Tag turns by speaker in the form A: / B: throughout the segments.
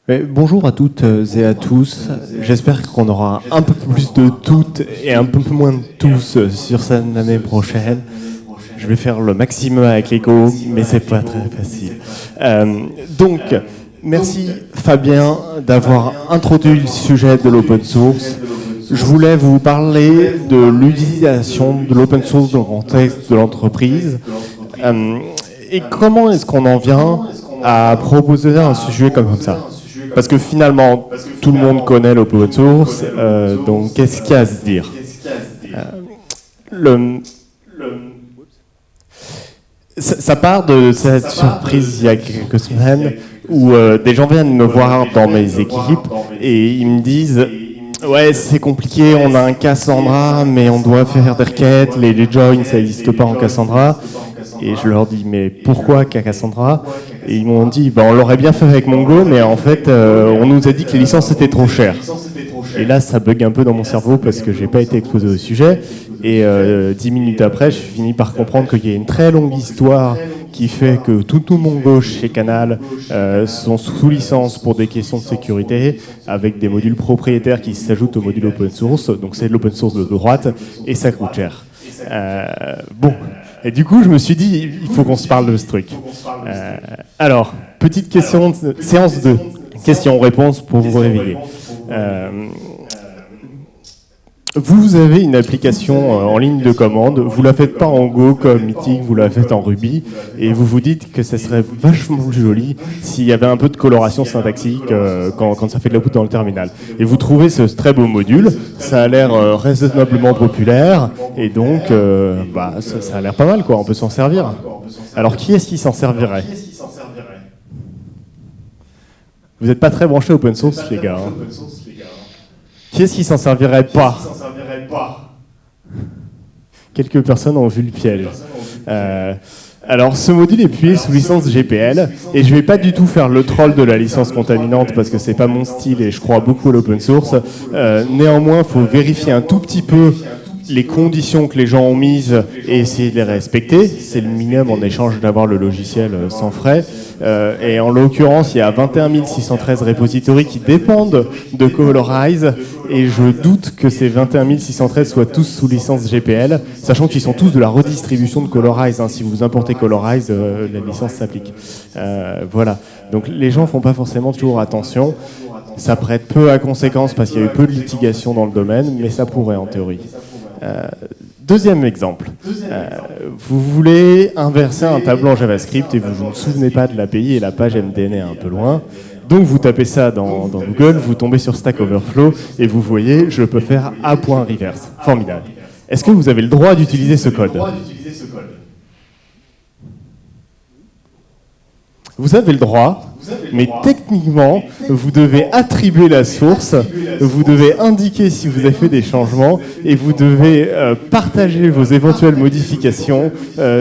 A: Bonjour à toutes et à tous. J'espère qu'on aura un peu plus de toutes et un peu moins de tous sur scène l'année prochaine. Je vais faire le maximum avec l'écho, mais c'est pas très facile. Donc, merci Fabien d'avoir introduit le sujet de l'open source. Je voulais vous parler de l'utilisation de l'open source dans le contexte de l'entreprise. Et comment est-ce qu'on en vient à proposer un sujet comme ça ? Parce que finalement, tout le monde connaît l'open source, donc qu'est-ce qu'il y a à se dire ? Ça part de cette surprise il y a quelques semaines où des gens viennent me voir dans mes équipes et ils me disent « Ouais, c'est compliqué, on a un Cassandra, mais on doit faire des requêtes, les joins, ça n'existe pas en Cassandra. » Et je leur dis « Mais pourquoi Cassandra ?» Et ils m'ont dit on l'aurait bien fait avec Mongo, mais en fait, on nous a dit que les licences étaient trop chères. Et là, ça bug un peu dans mon cerveau parce que j'ai pas été exposé au sujet. Et 10 minutes après, je finis par comprendre qu'il y a une très longue histoire qui fait que tout Mongo chez Canal sont sous licence pour des questions de sécurité, avec des modules propriétaires qui s'ajoutent aux modules open source. Donc c'est de l'open source de droite et ça coûte cher. Bon. Et du coup, je me suis dit, il faut qu'on se parle de ce truc. Alors, petite question, séance 2. Questions-réponses pour vous réveiller. Vous avez une application en ligne de commande, vous la faites pas en Go comme Mythic, vous la faites en Ruby, et vous vous dites que ça serait vachement plus joli s'il y avait un peu de coloration syntaxique quand ça fait de l'output dans le terminal. Et vous trouvez ce très beau module, ça a l'air raisonnablement populaire, et donc ça a l'air pas mal, quoi. On peut s'en servir. Alors qui est-ce qui s'en servirait ? Vous n'êtes pas très branché open source, les gars. Hein. Qui est-ce qui s'en servirait pas ? Quelques personnes ont vu le piège. Alors, ce module est publié sous licence GPL, et je vais pas du tout faire le troll de la licence contaminante parce que c'est pas mon style et je crois beaucoup à l'open source. Néanmoins, il faut vérifier un tout petit peu les conditions que les gens ont mises et essayer de les respecter. C'est le minimum en échange d'avoir le logiciel sans frais. Et en l'occurrence, il y a 21 613 repositories qui dépendent de Colorize, et je doute que ces 21 613 soient tous sous licence GPL, sachant qu'ils sont tous de la redistribution de Colorize. Hein. Si vous importez Colorize, la licence s'applique. Voilà. Donc les gens font pas forcément toujours attention. Ça prête peu à conséquence parce qu'il y a eu peu de litigation dans le domaine, mais ça pourrait en théorie. Deuxième exemple, vous voulez inverser un tableau en JavaScript et vous ne vous souvenez pas de l'API et la page MDN est un peu loin. Donc vous tapez ça dans Google, vous tombez sur Stack Overflow et vous voyez, je peux faire A.reverse. Formidable. Est-ce que vous avez le droit d'utiliser ce code ? Vous avez le droit, mais techniquement, vous devez attribuer la source, vous devez indiquer si vous avez fait des changements, et vous devez partager vos éventuelles modifications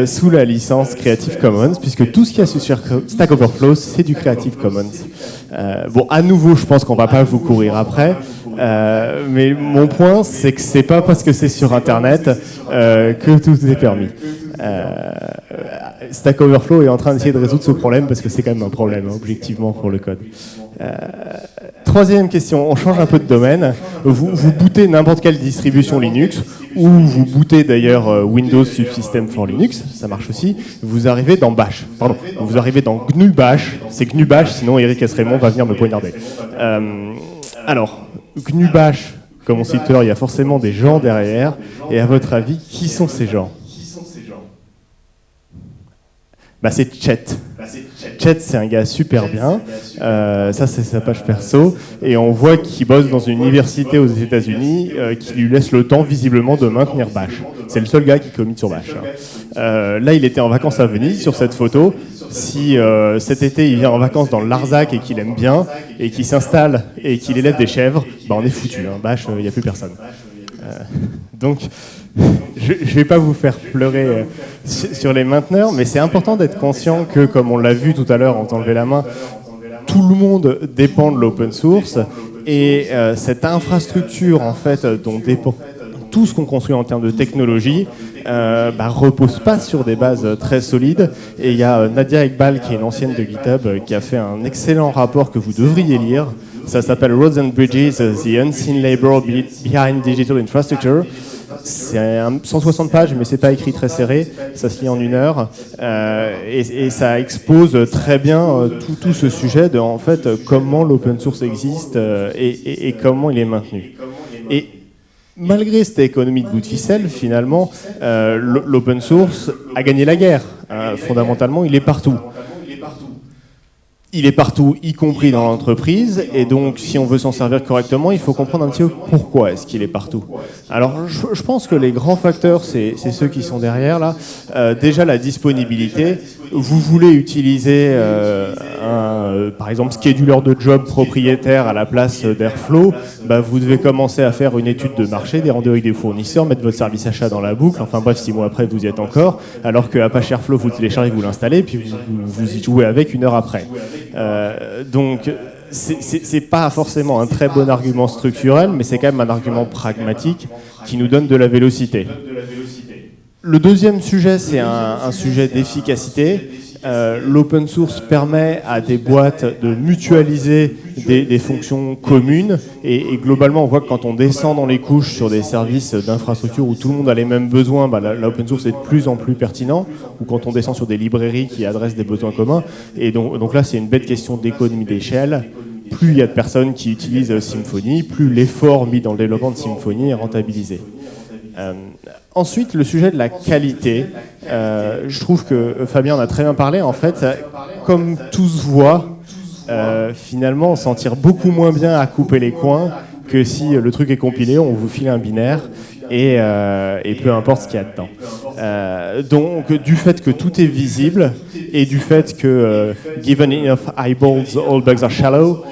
A: sous la licence Creative Commons, puisque tout ce qu'il y a sur Stack Overflow, c'est du Creative Commons. Bon, à nouveau, je pense qu'on ne va pas vous courir après, mais mon point, c'est que c'est pas parce que c'est sur Internet que tout est permis. Stack Overflow est en train d'essayer de résoudre ce problème parce que c'est quand même un problème, objectivement, pour le code. Troisième question, on change un peu de domaine. Vous bootez n'importe quelle distribution Linux, ou vous bootez d'ailleurs Windows Subsystem for Linux, ça marche aussi. Vous arrivez dans Bash, vous arrivez dans GNU Bash, c'est GNU Bash, sinon Eric S. Raymond va venir me poignarder. Alors, GNU Bash, comme on cite tout à l'heure, il y a forcément des gens derrière, et à votre avis, qui sont ces gens ? C'est Chet. Chet, c'est un gars super bien. Ça, c'est sa page perso. Et on voit qu'il bosse dans une université aux États-Unis qui lui laisse le temps, visiblement, de maintenir Bash. C'est le seul gars qui commit sur Bash. Là, il était en vacances à Venise, sur cette photo. Si cet été, il vient en vacances dans le Larzac et qu'il aime bien, et qu'il s'installe et qu'il élève des chèvres, on est foutu. Hein. Bash, il n'y a plus personne. Donc, je ne vais pas vous faire pleurer sur les mainteneurs, mais c'est important d'être conscient que, comme on l'a vu tout à l'heure en t'enlevant la main, tout le monde dépend de l'open source, et cette infrastructure en fait dont dépend tout ce qu'on construit en termes de technologie repose pas sur des bases très solides. Et il y a Nadia Iqbal, qui est une ancienne de GitHub, qui a fait un excellent rapport que vous devriez lire. Ça s'appelle Roads and Bridges, The Unseen Labor Behind Digital Infrastructure. C'est 160 pages, mais c'est pas écrit très serré. Ça se lit en 1 heure. Et ça expose très bien tout ce sujet de en fait, comment l'open source existe et comment il est maintenu. Et malgré cette économie de bout de ficelle, finalement, l'open source a gagné la guerre. Fondamentalement, il est partout. Il est partout, y compris dans l'entreprise, et donc si on veut s'en servir correctement, il faut comprendre un petit peu pourquoi est-ce qu'il est partout. Alors je pense que les grands facteurs, c'est ceux qui sont derrière là. Déjà la disponibilité. Vous voulez utiliser par exemple scheduler de job propriétaire à la place d'Airflow, vous devez commencer à faire une étude de marché, des rendez-vous avec des fournisseurs, mettre votre service achat dans la boucle, enfin bref, 6 mois après vous y êtes encore, alors que Apache Airflow vous téléchargez, vous l'installez, puis vous y jouez avec 1 heure après. Donc c'est pas forcément un très bon argument structurel, mais c'est quand même un argument pragmatique qui nous donne de la vélocité. Le deuxième sujet, c'est un sujet d'efficacité. L'open source permet à des boîtes de mutualiser des fonctions communes et globalement on voit que quand on descend dans les couches sur des services d'infrastructure où tout le monde a les mêmes besoins, l'open source est de plus en plus pertinent, ou quand on descend sur des librairies qui adressent des besoins communs, et donc là c'est une bête question d'économie d'échelle. Plus il y a de personnes qui utilisent Symfony, plus l'effort mis dans le développement de Symfony est rentabilisé. Ensuite, le sujet de la qualité, je trouve que Fabien en a très bien parlé. En fait, comme tout se voit, finalement, on s'en tire beaucoup moins bien à couper les coins que si le truc est compilé, on vous file un binaire et peu importe ce qu'il y a dedans. Donc, du fait que tout est visible et du fait que given enough eyeballs, all bugs are shallow,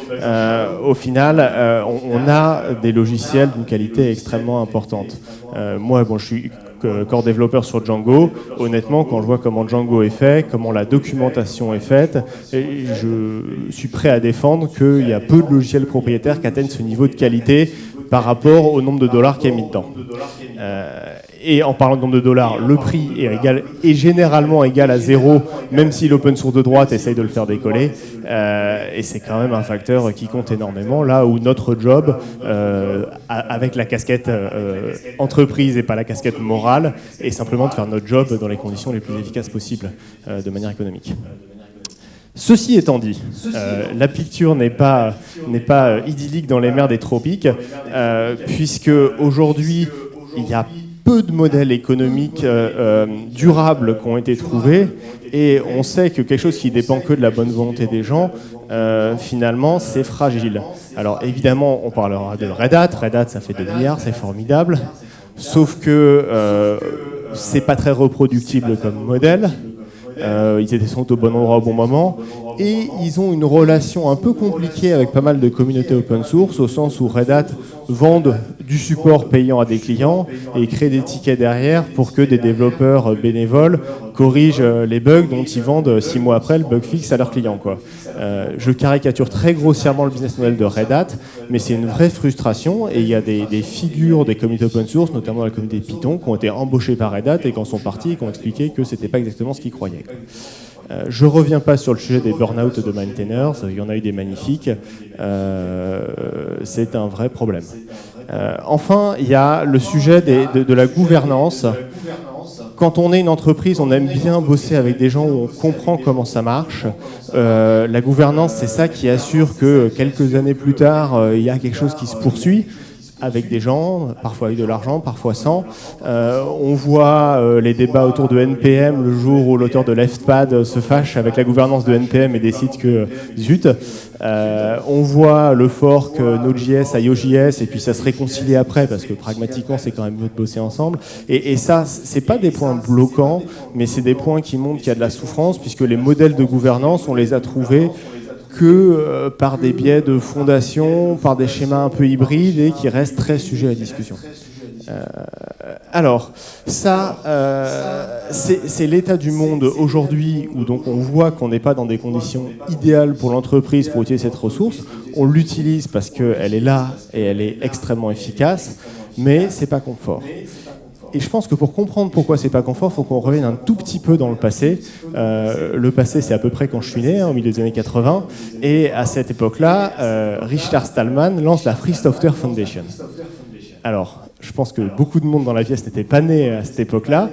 A: au final, on a des logiciels d'une qualité extrêmement importante. Moi, je suis core développeur sur Django. Honnêtement, quand je vois comment Django est fait, comment la documentation est faite, je suis prêt à défendre qu'il y a peu de logiciels propriétaires qui atteignent ce niveau de qualité par rapport au nombre de dollars qui est mis dedans. Et en parlant de nombre de dollars, le prix est généralement égal à 0, même si l'open source de droite essaye de le faire décoller. Et c'est quand même un facteur qui compte énormément, là où notre job, avec la casquette entreprise et pas la casquette morale, est simplement de faire notre job dans les conditions les plus efficaces possibles, de manière économique. Ceci étant dit, la picture n'est pas idyllique dans les mers des tropiques, puisque aujourd'hui, il y a peu de modèles économiques durables qui ont été trouvés, et on sait que quelque chose qui dépend que de la bonne volonté des gens, finalement, c'est fragile. Alors évidemment, on parlera de Red Hat. Red Hat, ça fait 2 milliards, c'est formidable, sauf que c'est pas très reproductible comme modèle. Ils sont au bon endroit au bon moment, et ils ont une relation un peu compliquée avec pas mal de communautés open source, au sens où Red Hat vendent du support payant à des clients et créent des tickets derrière pour que des développeurs bénévoles corrigent les bugs dont ils vendent 6 mois après le bug fixe à leurs clients, quoi. Je caricature très grossièrement le business model de Red Hat, mais c'est une vraie frustration, et il y a des figures des communautés open source, notamment la communauté Python, qui ont été embauchées par Red Hat et qui en sont partis et qui ont expliqué que c'était pas exactement ce qu'ils croyaient. Je ne reviens pas sur le sujet des burn-out de maintainers, il y en a eu des magnifiques, c'est un vrai problème. Enfin, il y a le sujet de la gouvernance. Quand on est une entreprise, on aime bien bosser avec des gens où on comprend comment ça marche. La gouvernance, c'est ça qui assure que quelques années plus tard, il y a quelque chose qui se poursuit avec des gens, parfois avec de l'argent, parfois sans. On voit les débats autour de NPM le jour où l'auteur de Leftpad se fâche avec la gouvernance de NPM et décide que zut. On voit le fork Node.js à Yo.js, et puis ça se réconcilie après parce que pragmatiquement c'est quand même mieux de bosser ensemble. Et ça, c'est pas des points bloquants, mais c'est des points qui montrent qu'il y a de la souffrance, puisque les modèles de gouvernance, on les a trouvés que par des biais de fondation, par des schémas un peu hybrides et qui restent très sujets à discussion. Alors, ça, c'est l'état du monde aujourd'hui, où donc on voit qu'on n'est pas dans des conditions idéales pour l'entreprise pour utiliser cette ressource. On l'utilise parce qu'elle est là et elle est extrêmement efficace. mais c'est pas confort. Et je pense que pour comprendre pourquoi c'est pas confort, il faut qu'on revienne un tout petit peu dans le passé. Le passé, c'est à peu près quand je suis né, au milieu des années 80. Et à cette époque-là, Richard Stallman lance la Free Software Foundation. Alors, je pense que beaucoup de monde dans la pièce n'était pas né à cette époque-là.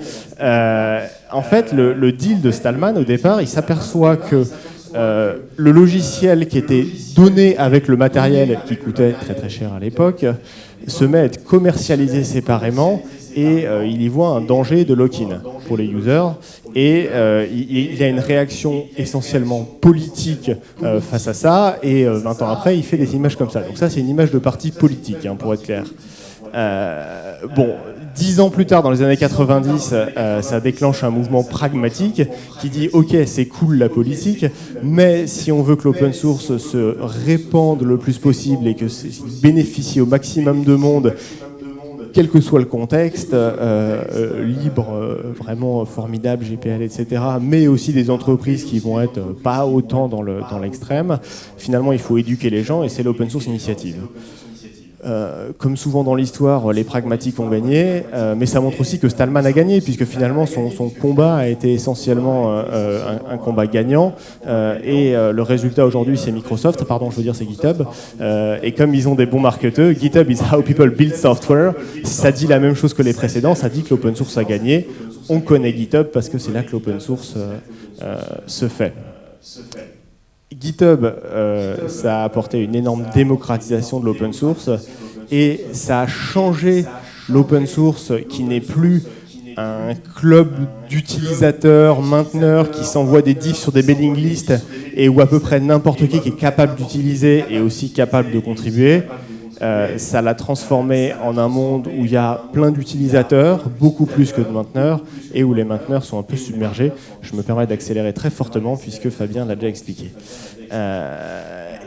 A: En fait, le deal de Stallman, au départ, il s'aperçoit que le logiciel qui était donné avec le matériel, qui coûtait très très cher à l'époque, se met à être commercialisé séparément et il y voit un danger de lock-in pour les users. Et il a une réaction essentiellement politique face à ça, et 20 ans après, il fait des images comme ça. Donc ça, c'est une image de parti politique, pour être clair. Bon, 10 ans plus tard, dans les années 90, ça déclenche un mouvement pragmatique qui dit « Ok, c'est cool la politique, mais si on veut que l'open source se répande le plus possible et que ça bénéficie au maximum de monde, quel que soit le contexte, libre, vraiment formidable, GPL, etc., mais aussi des entreprises qui vont être pas autant dans l'extrême, finalement, il faut éduquer les gens et c'est l'open source initiative. » Comme souvent dans l'histoire, les pragmatiques ont gagné, mais ça montre aussi que Stallman a gagné, puisque finalement son combat a été essentiellement un combat gagnant, et le résultat aujourd'hui c'est Microsoft, pardon je veux dire c'est GitHub, et comme ils ont des bons marketeurs, GitHub is how people build software, ça dit la même chose que les précédents, ça dit que l'open source a gagné, on connaît GitHub parce que c'est là que l'open source se fait. GitHub, ça a apporté une énorme démocratisation de l'open source et ça a changé l'open source qui n'est plus un club d'utilisateurs, mainteneurs qui s'envoient des diffs sur des mailing lists et où à peu près n'importe qui est capable d'utiliser et aussi capable de contribuer. Ça l'a transformé en un monde où il y a plein d'utilisateurs, beaucoup plus que de mainteneurs, et où les mainteneurs sont un peu submergés. Je me permets d'accélérer très fortement puisque Fabien l'a déjà expliqué.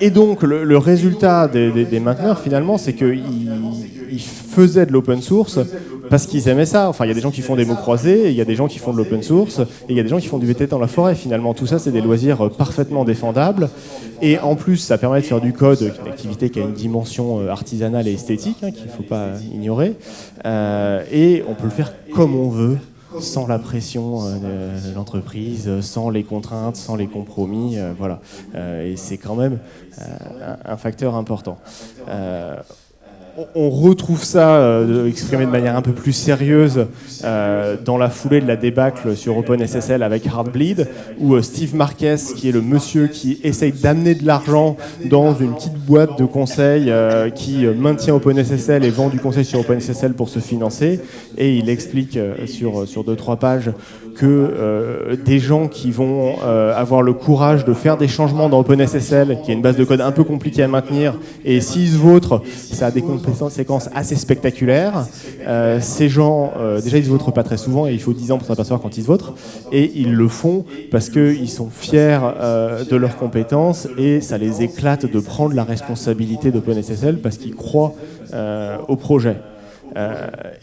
A: Et donc le résultat des mainteneurs finalement, c'est qu'ils faisaient de l'open source parce qu'ils aimaient ça. Enfin, il y a des gens qui font des mots croisés, il y a des gens qui font de l'open source, et il y a des gens qui font du VTT dans la forêt. Finalement, tout ça, c'est des loisirs parfaitement défendables. Et en plus, ça permet de faire du code, une activité qui a une dimension artisanale et esthétique, qu'il ne faut pas ignorer. Et on peut le faire comme on veut, sans la pression de l'entreprise, sans les contraintes, sans les compromis. Voilà. Et c'est quand même un facteur important. On retrouve ça exprimé de manière un peu plus sérieuse dans la foulée de la débâcle sur OpenSSL avec Heartbleed, où Steve Marquez, qui est le monsieur qui essaye d'amener de l'argent dans une petite boîte de conseil qui maintient OpenSSL et vend du conseil sur OpenSSL pour se financer, et il explique sur 2-3 pages que des gens qui vont avoir le courage de faire des changements dans OpenSSL, qui est une base de code un peu compliquée à maintenir, et s'ils se vautrent, ça a des conséquences assez spectaculaires. Ces gens, déjà ils se vautrent pas très souvent, et il faut 10 ans pour s'apercevoir quand ils se vautrent, et ils le font parce qu'ils sont fiers de leurs compétences, et ça les éclate de prendre la responsabilité d'OpenSSL parce qu'ils croient au projet.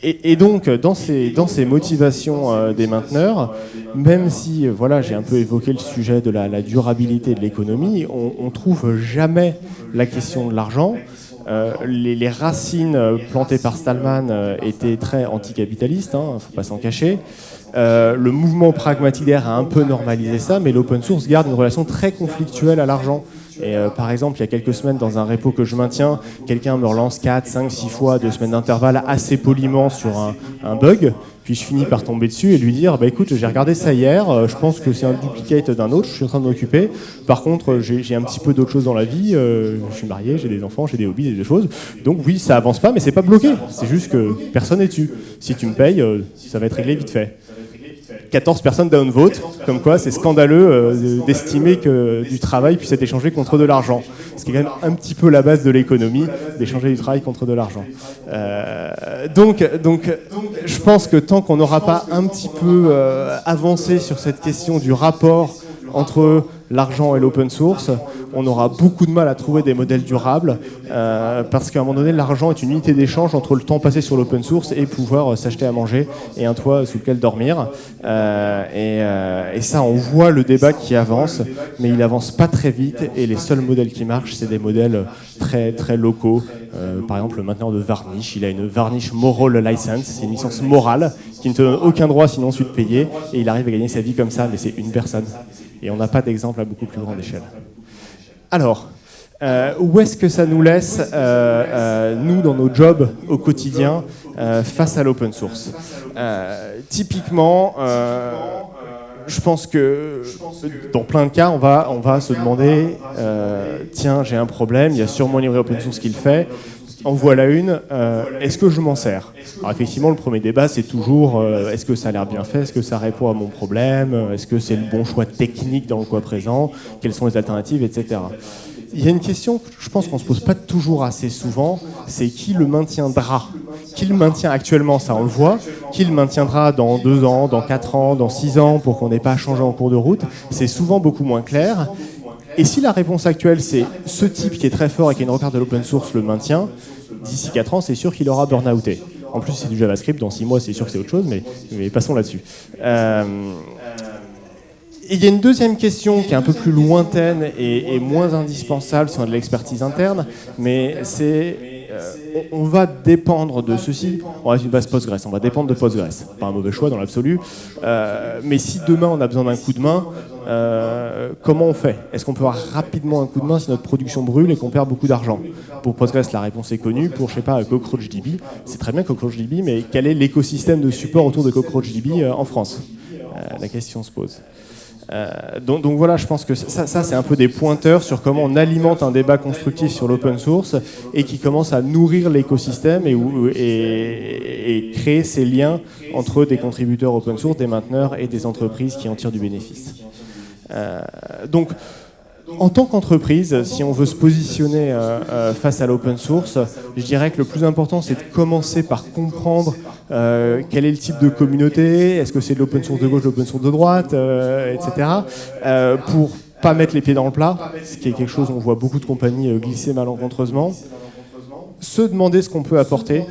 A: Et donc, dans ces motivations des mainteneurs, même si voilà, j'ai un peu évoqué le sujet de la durabilité de l'économie, on trouve jamais la question de l'argent. Les racines plantées par Stallman étaient très anticapitalistes, il ne faut pas s'en cacher. Le mouvement pragmatique derrière a un peu normalisé ça, mais l'open source garde une relation très conflictuelle à l'argent. Et par exemple, il y a quelques semaines, dans un repo que je maintiens, quelqu'un me relance 4, 5, 6 fois, 2 semaines d'intervalle, assez poliment sur un bug, puis je finis par tomber dessus et lui dire bah, « écoute, j'ai regardé ça hier, je pense que c'est un duplicate d'un autre, je suis en train de m'occuper. Par contre, j'ai un petit peu d'autres choses dans la vie, je suis marié, j'ai des enfants, j'ai des hobbies, des choses. Donc oui, ça avance pas, mais c'est pas bloqué. C'est juste que personne n'est dessus. Si tu me payes, ça va être réglé vite fait. » 14 personnes downvote, comme quoi c'est scandaleux d'estimer que du travail puisse être échangé contre de l'argent. Ce qui est quand même un petit peu la base de l'économie, d'échanger du travail contre de l'argent. Donc, je pense que tant qu'on n'aura pas un petit peu avancé sur cette question du rapport entre l'argent et l'open source, on aura beaucoup de mal à trouver des modèles durables parce qu'à un moment donné, l'argent est une unité d'échange entre le temps passé sur l'open source et pouvoir s'acheter à manger et un toit sous lequel dormir. Et ça, on voit le débat qui avance, mais il avance pas très vite et les seuls modèles qui marchent, c'est des modèles très, très locaux. Par exemple, le mainteneur de Varnish, il a une Varnish Moral License, c'est une licence morale qui ne te donne aucun droit sinon ensuite de payer, et il arrive à gagner sa vie comme ça, mais c'est une personne. Et on n'a pas d'exemple à beaucoup plus grande échelle. Alors, où est-ce que ça nous laisse, nous, dans nos jobs au quotidien, face à l'open source? Typiquement, je pense que dans plein de cas, on va se demander tiens, j'ai un problème, il y a sûrement une librairie open source qui le fait. En voilà une, est-ce que je m'en sers? Alors effectivement, le premier débat, c'est toujours est-ce que ça a l'air bien fait? Est-ce que ça répond à mon problème? Est-ce que c'est le bon choix technique dans le cas présent? Quelles sont les alternatives, etc. Il y a une question que je pense qu'on ne se pose pas toujours assez souvent, c'est qui le maintiendra? Qui le maintient actuellement, ça on le voit. Qui le maintiendra dans 2 ans, dans 4 ans, dans 6 ans, pour qu'on n'ait pas à changer en cours de route? C'est souvent beaucoup moins clair. Et si la réponse actuelle, c'est ce type qui est très fort et qui est une repère de l'open source le maintient, d'ici 4 ans, c'est sûr qu'il aura burn-outé. En plus, c'est du JavaScript, dans 6 mois, c'est sûr que c'est autre chose, mais passons là-dessus. Il y a une deuxième question qui est un peu plus lointaine et moins indispensable si on a de l'expertise interne, mais c'est on va dépendre de ceci. On reste une base Postgres, on va dépendre de Postgres. Pas un mauvais choix dans l'absolu, mais si demain on a besoin d'un coup de main, comment on fait? Est-ce qu'on peut avoir rapidement un coup de main si notre production brûle et qu'on perd beaucoup d'argent? Pour Postgres, la réponse est connue. Pour, je sais pas, CockroachDB, c'est très bien CockroachDB, mais quel est l'écosystème de support autour de CockroachDB en France? La question se pose. Donc voilà, je pense que ça c'est un peu des pointeurs sur comment on alimente un débat constructif sur l'open source et qui commence à nourrir l'écosystème et créer ces liens entre des contributeurs open source, des mainteneurs et des entreprises qui en tirent du bénéfice. Donc, en tant qu'entreprise, si on veut se positionner face à l'open source, je dirais que le plus important, c'est de commencer par comprendre quel est le type de communauté, est-ce que c'est de l'open source de gauche, de l'open source de droite, etc. Pour pas mettre les pieds dans le plat, ce qui est quelque chose, on voit beaucoup de compagnies glisser malencontreusement. Se demander ce qu'on peut apporter.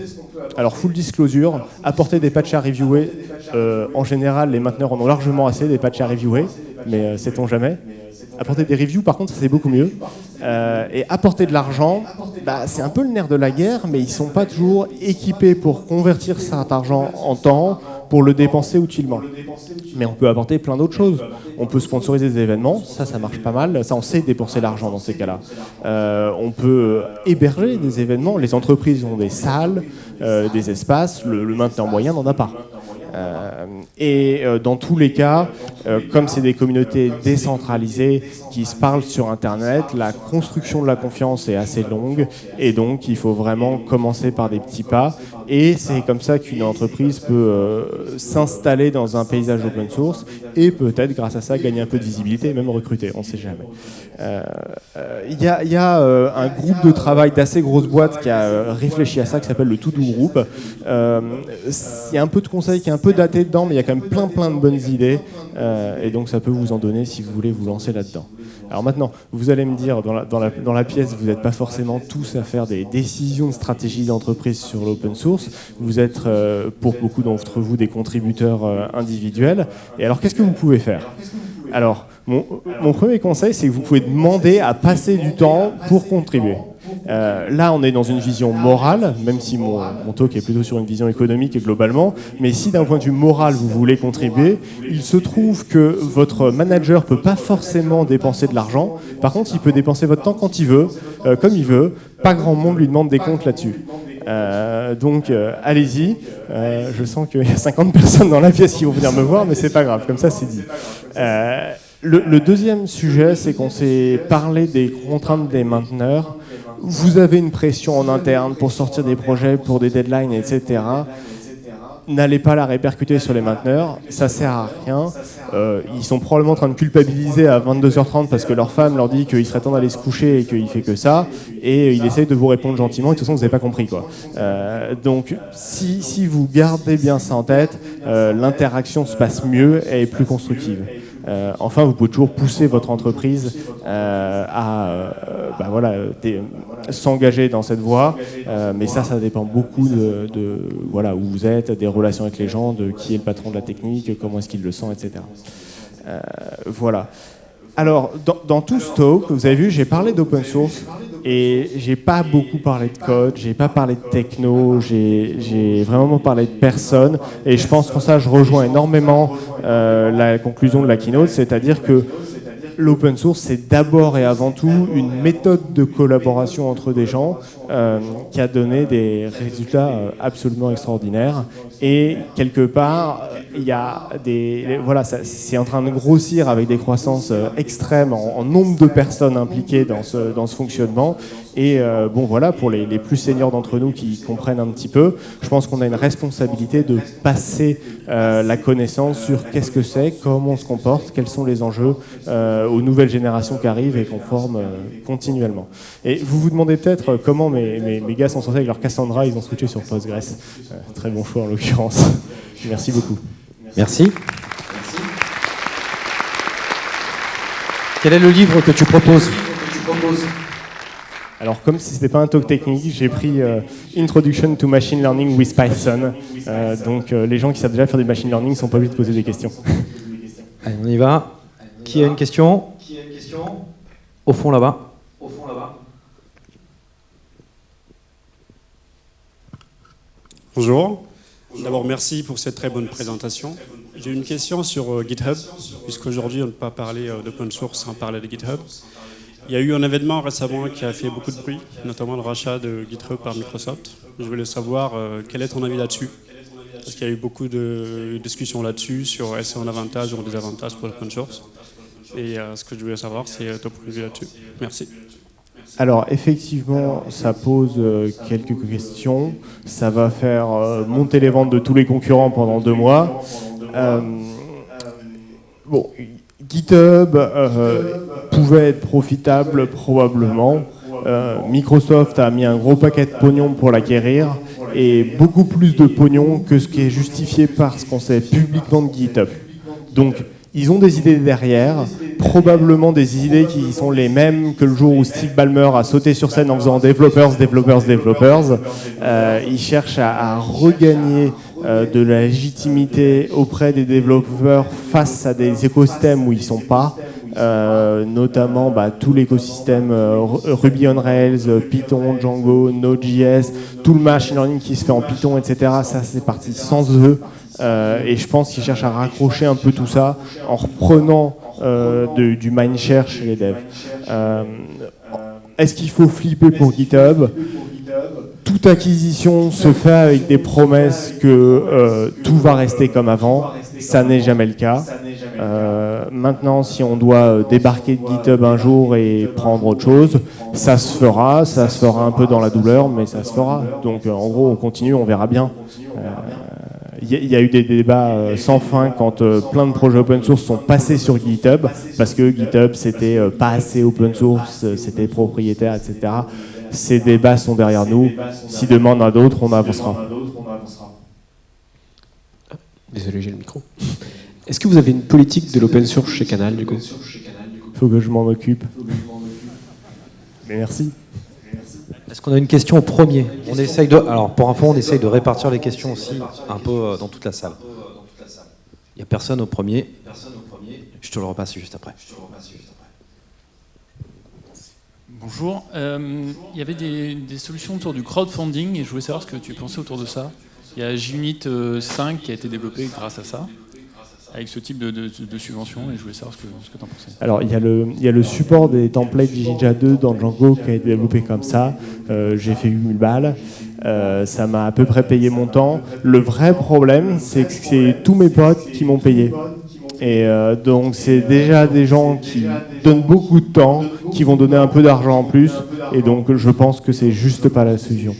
A: Alors, full disclosure, apporter des patchs à reviewer. En général, les mainteneurs en ont largement assez des patchs à reviewer, mais sait-on jamais. Apporter des reviews, par contre, c'est beaucoup mieux. Et apporter de l'argent, c'est un peu le nerf de la guerre, mais ils ne sont pas toujours équipés pour convertir cet argent en temps, pour le dépenser utilement. Mais on peut apporter plein d'autres choses. On peut sponsoriser des événements, ça marche pas mal. Ça, on sait dépenser l'argent dans ces cas-là. On peut héberger des événements. Les entreprises ont des salles, des espaces. Le mainteneur moyen n'en a pas. Dans tous les cas, comme c'est des communautés décentralisées qui se parlent sur Internet, la construction de la confiance est assez longue et donc il faut vraiment commencer par des petits pas. Et c'est comme ça qu'une entreprise peut s'installer dans un paysage open source et peut-être grâce à ça gagner un peu de visibilité et même recruter, on ne sait jamais. Il y a un groupe de travail d'assez grosse boîte qui a réfléchi à ça, qui s'appelle le To Do Group. Il y a un peu de conseils qui est un peu daté dedans, mais il y a quand même plein de bonnes idées, et donc ça peut vous en donner si vous voulez vous lancer là-dedans. Alors maintenant, vous allez me dire, dans la pièce, vous n'êtes pas forcément tous à faire des décisions de stratégie d'entreprise sur l'open source, vous êtes, pour beaucoup d'entre vous, des contributeurs individuels, et alors qu'est-ce que vous pouvez faire? Alors, mon premier conseil, c'est que vous pouvez demander à passer du temps pour contribuer. Là, on est dans une vision morale, même si mon talk est plutôt sur une vision économique et globalement, mais si d'un point de vue moral, vous voulez contribuer, il se trouve que votre manager ne peut pas forcément dépenser de l'argent. Par contre, il peut dépenser votre temps quand il veut, comme il veut. Pas grand monde lui demande des comptes là-dessus. Donc, allez-y. Je sens qu'il y a 50 personnes dans la pièce qui vont venir me voir, mais c'est pas grave, comme ça, c'est dit. Le deuxième sujet, c'est qu'on s'est parlé des contraintes des mainteneurs. Vous avez une pression en interne pour sortir des projets, pour des deadlines, etc. N'allez pas la répercuter sur les mainteneurs, ça sert à rien. Ils sont probablement en train de culpabiliser à 22h30 parce que leur femme leur dit qu'il serait temps d'aller se coucher et qu'il fait que ça, et il essaye de vous répondre gentiment, et de toute façon vous n'avez pas compris, quoi. Donc si vous gardez bien ça en tête, l'interaction se passe mieux et est plus constructive. Enfin, vous pouvez toujours pousser votre entreprise à s'engager dans cette voie, mais ça dépend beaucoup de voilà, où vous êtes, des relations avec les gens, de qui est le patron de la technique, comment est-ce qu'il le sent, etc. Voilà. Alors, dans tout ce talk, vous avez vu, j'ai parlé d'open source et j'ai pas beaucoup parlé de code, j'ai pas parlé de techno, j'ai vraiment parlé de personnes. Et je pense que ça, je rejoins énormément la conclusion de la keynote, c'est-à-dire que l'open source, c'est d'abord et avant tout une méthode de collaboration entre des gens qui a donné des résultats absolument extraordinaires. Et quelque part, il y a voilà, c'est en train de grossir avec des croissances extrêmes en nombre de personnes impliquées dans ce fonctionnement. Et bon, voilà, pour les plus seniors d'entre nous qui comprennent un petit peu, je pense qu'on a une responsabilité de passer la connaissance sur qu'est-ce que c'est, comment on se comporte, quels sont les enjeux aux nouvelles générations qui arrivent et qu'on forme continuellement. Et vous vous demandez peut-être comment mes gars sont sortis avec leur Cassandra, ils ont switché sur Postgres. Très bon choix en l'occurrence. Merci beaucoup.
B: Merci. Quel est le livre que tu proposes ?
A: Alors, comme si ce n'était pas un talk technique, j'ai pris Introduction to Machine Learning with Python. Donc, les gens qui savent déjà faire du machine learning ne sont pas obligés de poser des questions.
B: Allez, on y va. Qui a une question ? Au fond, là-bas.
C: Bonjour. D'abord, merci pour cette très bonne présentation. J'ai une question sur GitHub, puisqu'aujourd'hui, on ne peut pas parler d'open source sans parler de GitHub. Il y a eu un événement récemment qui a fait beaucoup de bruit, notamment le rachat de GitHub par Microsoft. Je voulais savoir quel est ton avis là-dessus, parce qu'il y a eu beaucoup de discussions là-dessus, sur est-ce un avantage ou un désavantage pour l'open source. Et ce que je voulais savoir, c'est ton point de vue là-dessus. Merci.
A: Alors effectivement, ça pose quelques questions. Ça va faire monter les ventes de tous les concurrents pendant 2 mois. Bon, GitHub pouvait être profitable probablement. Microsoft a mis un gros paquet de pognon pour l'acquérir et beaucoup plus de pognon que ce qui est justifié par ce qu'on sait publiquement de GitHub. Donc, ils ont des idées derrière, probablement des idées qui sont les mêmes que le jour où Steve Ballmer a sauté sur scène en faisant développeurs. Ils cherchent à regagner de la légitimité auprès des développeurs face à des écosystèmes où ils ne sont pas, notamment tout l'écosystème Ruby on Rails, Python, Django, Node.js, tout le machine learning qui se fait en Python, etc. Ça, c'est parti sans eux. Et je pense qu'ils cherchent à raccrocher un peu tout ça en reprenant du mindshare chez les devs. Est-ce qu'il faut flipper pour GitHub ? Toute acquisition se fait avec des promesses que tout va rester comme avant. Ça n'est jamais le cas. Maintenant, si on doit débarquer de GitHub un jour et prendre autre chose, ça se fera un peu dans la douleur, mais ça se fera. Donc en gros, on continue, on verra bien. Il y a eu des débats sans fin quand plein de projets open source sont passés sur GitHub, parce que GitHub, c'était pas assez open source, c'était propriétaire, etc. Ces débats sont derrière nous. Si demain on en a d'autres, on avancera.
B: Désolé, j'ai le micro. Est-ce que vous avez une politique de l'open source chez Canal, du coup ?
A: Il faut que je m'en occupe. Mais merci.
B: Est-ce qu'on a une question au premier ? Alors, pour info, on essaye de répartir les questions aussi un peu dans toute la salle. Il n'y a personne au premier. Je te le repasse juste après.
D: Bonjour. Il y avait des solutions autour du crowdfunding et je voulais savoir ce que tu pensais autour de ça. Il y a JUnit 5 qui a été développé grâce à ça, avec ce type de subvention, et je voulais savoir ce que tu en pensais.
A: Alors, il y a le support des templates Jinja 2 dans Django qui a été développé comme ça. J'ai fait 8000 balles. Ça m'a à peu près payé mon temps. Le vrai problème, c'est que c'est tous mes potes qui m'ont payé. Et donc, c'est déjà des gens qui donnent beaucoup de temps, qui vont donner un peu d'argent en plus. Et donc, je pense que c'est juste pas la solution.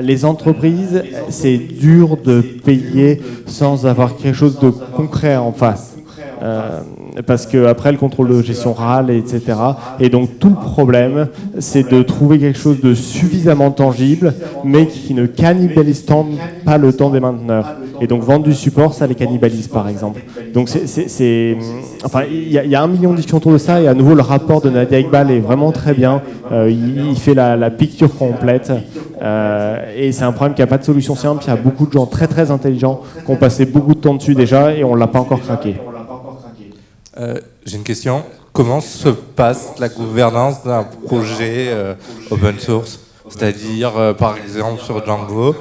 A: Les entreprises, c'est dur de payer sans avoir quelque chose de concret en face. parce que après le contrôle de gestion râle, etc. Et donc tout le problème, c'est de trouver quelque chose de suffisamment tangible, mais qui ne cannibalise pas le temps des mainteneurs. Et donc vendre du support, ça les cannibalise par exemple. Donc enfin, il y a 1 million de discussions autour de ça, et à nouveau le rapport de Nadia Iqbal est vraiment très bien. Il fait la picture complète, et c'est un problème qui n'a pas de solution simple. Il y a beaucoup de gens très très intelligents qui ont passé beaucoup de temps dessus déjà, et on ne l'a pas encore craqué.
E: J'ai une question. Comment se passe la gouvernance d'un projet open source? C'est-à-dire, par exemple, sur Django,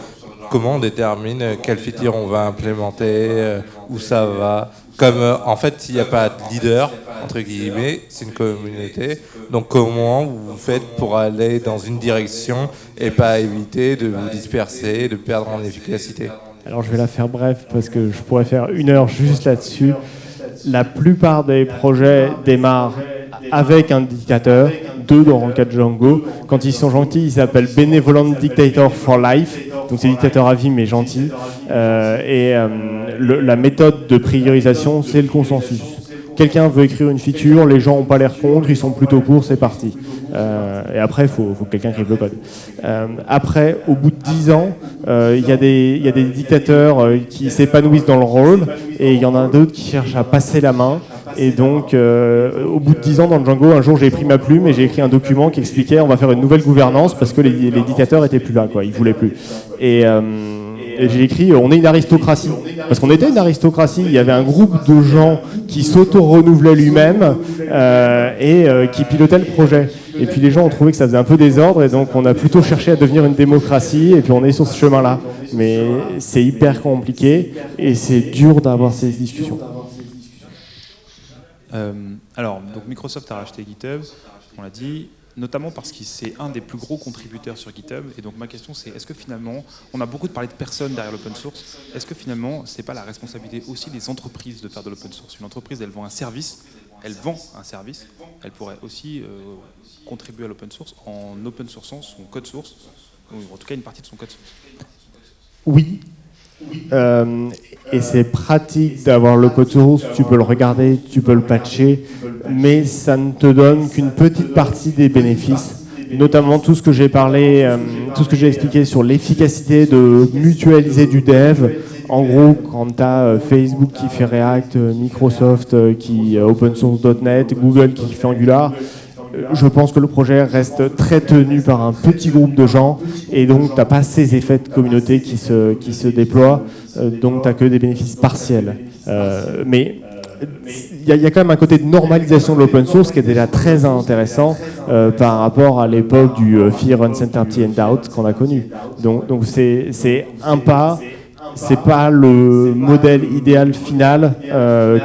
E: comment on détermine quel feature on va implémenter, où ça va? Comme, en fait, il n'y a pas de leader, entre guillemets, c'est une communauté. Donc, comment vous faites pour aller dans une direction et pas éviter de vous disperser, de perdre en efficacité?
A: Alors, je vais la faire bref, parce que je pourrais faire 1 heure juste là-dessus. La plupart des projets démarrent avec un dictateur, 2 dans le cas de Django. Quand ils sont gentils, ils s'appellent Benevolent Dictator for Life, donc c'est dictateur à vie mais gentil. La méthode de priorisation, c'est le consensus. Quelqu'un veut écrire une feature, les gens n'ont pas l'air contre, ils sont plutôt pour, c'est parti. Et après, il faut que quelqu'un écrive le code. Après, au bout de 10 ans, il y a des dictateurs qui s'épanouissent dans le rôle, et il y en a d'autres qui cherchent à passer la main. Et donc, au bout de 10 ans dans le Django, un jour j'ai pris ma plume et j'ai écrit un document qui expliquait on va faire une nouvelle gouvernance parce que les dictateurs étaient plus là, quoi, ils voulaient plus. Et j'ai écrit on est une aristocratie. Parce qu'on était une aristocratie, il y avait un groupe de gens qui s'auto-renouvelaient lui-même qui pilotaient le projet. Et puis les gens ont trouvé que ça faisait un peu désordre, et donc on a plutôt cherché à devenir une démocratie, et puis on est sur ce chemin-là. Mais c'est hyper compliqué et c'est dur d'avoir ces discussions.
F: Alors, donc Microsoft a racheté GitHub, on l'a dit, notamment parce que c'est un des plus gros contributeurs sur GitHub. Et donc ma question c'est, est-ce que finalement, on a beaucoup parlé de personnes derrière l'open source, est-ce que finalement, c'est pas la responsabilité aussi des entreprises de faire de l'open source? Une entreprise, elle vend un service, elle pourrait aussi contribuer à l'open source en open sourçant son code source, ou en tout cas une partie de son code source.
A: Oui. Et c'est pratique d'avoir le code source, tu peux le regarder, tu peux le patcher, mais ça ne te donne qu'une petite partie des bénéfices, notamment tout ce que j'ai parlé, tout ce que j'ai expliqué sur l'efficacité de mutualiser du dev. En gros, quand tu as Facebook qui fait React, Microsoft qui open source.NET, Google qui fait Angular, je pense que le projet reste très tenu par un petit groupe de gens, et donc tu n'as pas ces effets de communauté qui se déploient, donc tu n'as que des bénéfices partiels. Mais il y a quand même un côté de normalisation de l'open source qui est déjà très intéressant par rapport à l'époque du Fear, Uncertainty and Doubt qu'on a connu. Donc c'est un pas. C'est pas le modèle idéal final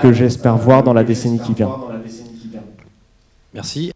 A: que j'espère voir dans la décennie qui vient.
B: Merci.